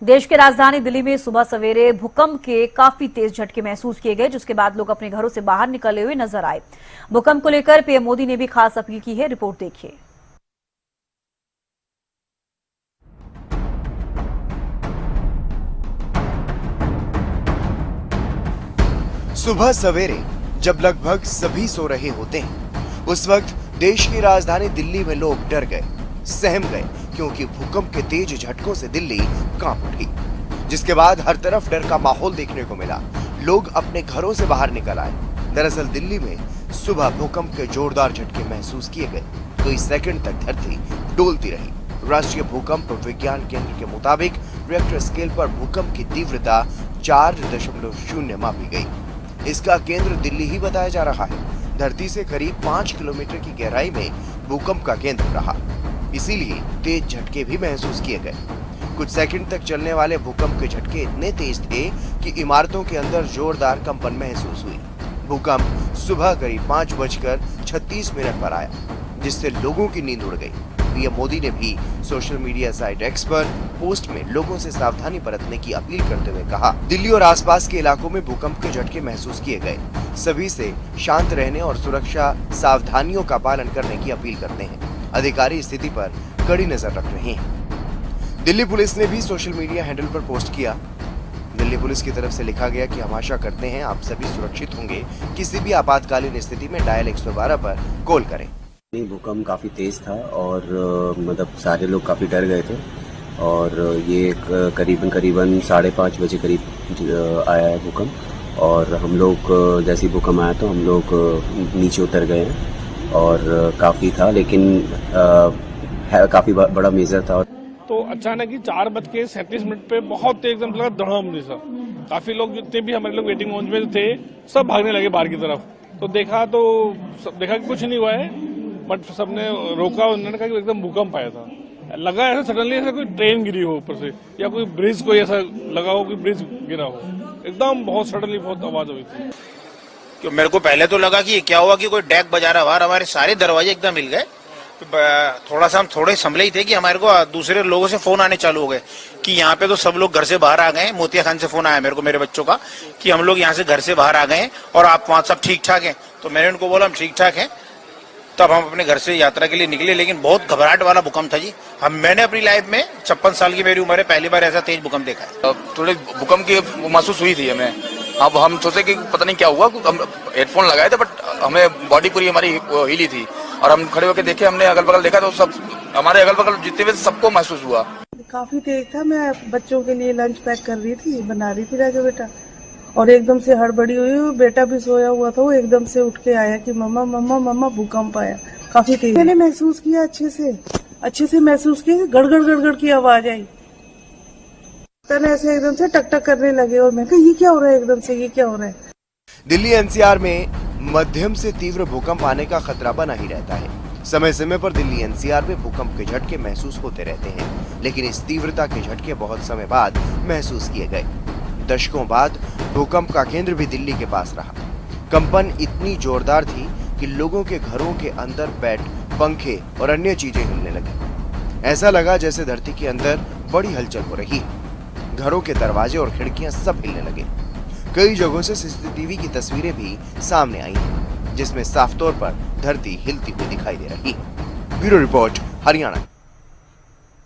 देश की राजधानी दिल्ली में सुबह सवेरे भूकंप के काफी तेज झटके महसूस किए गए, जिसके बाद लोग अपने घरों से बाहर निकले हुए नजर आए। भूकंप को लेकर पीएम मोदी ने भी खास अपील की है। रिपोर्ट देखिए। सुबह सवेरे जब लगभग सभी सो रहे होते हैं, उस वक्त देश की राजधानी दिल्ली में लोग डर गए, सहम गए, क्योंकि भूकंप के तेज झटकों से दिल्ली कांप उठी। जिसके बाद हर तरफ डर का माहौल देखने को मिला। लोग अपने घरों से बाहर निकल आए। दरअसल दिल्ली में सुबह भूकंप के जोरदार झटके महसूस किए गए। कई सेकंड तक धरती डोलती रही। राष्ट्रीय भूकंप विज्ञान केंद्र के मुताबिक रिक्टर स्केल पर भूकंप की तीव्रता 4.0 मापी गई। इसका केंद्र दिल्ली ही बताया जा रहा है। धरती से करीब 5 किलोमीटर की गहराई में भूकंप का केंद्र रहा, इसीलिए तेज झटके भी महसूस किए गए। कुछ सेकंड तक चलने वाले भूकंप के झटके इतने तेज थे कि इमारतों के अंदर जोरदार कंपन महसूस हुई। भूकंप सुबह करीब 5:36 पर आया, जिससे लोगों की नींद उड़ गई। पीएम मोदी ने भी सोशल मीडिया साइट एक्स पर पोस्ट में लोगों से सावधानी बरतने की अपील करते हुए कहा, दिल्ली और आसपास के इलाकों में भूकंप के झटके महसूस किए गए। सभी से शांत रहने और सुरक्षा सावधानियों का पालन करने की अपील करते हैं। अधिकारी स्थिति पर कड़ी नजर रख रहे हैं। दिल्ली पुलिस ने भी सोशल मीडिया हैंडल पर पोस्ट किया। दिल्ली पुलिस की तरफ से लिखा गया कि हम आशा करते हैं आप सभी सुरक्षित होंगे। किसी भी आपातकालीन स्थिति में डायल 112 पर कॉल करें। भूकंप काफ़ी तेज़ था और मतलब सारे लोग काफ़ी डर गए थे और ये करीबन 5:30 बजे करीब आया है भूकंप। और हम लोग जैसे ही भूकंप आया तो हम लोग नीचे उतर गए हैं और काफ़ी था, लेकिन काफ़ी बड़ा मेजर था। तो अचानक ही 4:37 पे बहुत तेज एकदम लगा धड़ाम जैसा। काफी लोग जितने भी हमारे लोग वेटिंग लाउंज में थे सब भागने लगे बाहर की तरफ। तो देखा कि कुछ नहीं हुआ है, बट सबने रोका। उन्होंने कहा कि एकदम भूकंप आया था। लगा ऐसा सडनली ऐसा कोई ट्रेन गिरी हो ऊपर से या कोई ब्रिज कोई ऐसा लगा हो कि ब्रिज गिरा हो। एकदम बहुत सडनली बहुत आवाज हुई थी। कि मेरे को पहले तो लगा कि ये क्या हुआ कि कोई डेक बजा रहा बाहर। हमारे सारे दरवाजे एकदम हिल गए। थोड़ा सा हम थोड़े संभले ही थे कि हमारे को दूसरे लोगों से फोन आने चालू हो गए कि यहाँ पे तो सब लोग घर से बाहर आ गए। मोतिया खान से फोन आया मेरे को, मेरे बच्चों का, कि हम लोग यहाँ से घर से बाहर आ गए और आप वहाँ सब ठीक ठाक हैं। तो मैंने उनको बोला हम ठीक ठाक हैं। तब हम अपने घर से यात्रा के लिए निकले, लेकिन बहुत घबराहट वाला भूकंप था जी। मैंने अपनी लाइफ में 56 साल की मेरी उम्र है, पहली बार ऐसा तेज भूकंप देखा है। थोड़ी भूकंप की महसूस हुई थी हमें। अब हम सोचे कि पता नहीं क्या हुआ। हम हेडफोन लगाए थे बट हमें बॉडी पूरी हमारी हिली थी और हम खड़े होकर देखे, हमने अगल बगल देखा तो सब हमारे अगल बगल जितने भी सबको महसूस हुआ। काफी तेज था। मैं बच्चों के लिए लंच पैक कर रही थी, बना रही थी राजा बेटा, और एकदम से हड़बड़ी हुई। बेटा भी सोया हुआ था, वो एकदम से उठ के आया कि मम्मा मम्मा मम्मा भूकंप आया। काफी तेज मैंने महसूस किया, अच्छे से महसूस किया। गड़गड़ गड़गड़ की आवाज आई, तने ऐसे एकदम से टक टक करने लगे और मैं कहा ये क्या हो रहा है, एकदम से ये क्या हो रहा है। दिल्ली एनसीआर में मध्यम से तीव्र भूकंप आने का खतरा बना ही रहता है। समय समय पर दिल्ली एनसीआर में भूकंप के झटके महसूस होते रहते हैं, लेकिन इस तीव्रता के झटके बहुत समय बाद महसूस किए गए। दशकों बाद भूकंप का केंद्र भी दिल्ली के पास रहा। कंपन इतनी जोरदार थी कि लोगों के घरों के अंदर बेड, पंखे और अन्य चीजें हिलने लगी। ऐसा लगा जैसे धरती के अंदर बड़ी हलचल हो रही है। घरों के दरवाजे और खिड़कियां सब हिलने लगे। कई जगहों से सीसीटीवी की तस्वीरें भी सामने आई हैं, जिसमें साफ तौर पर धरती हिलती हुई दिखाई दे रही है। Bureau report, Haryana.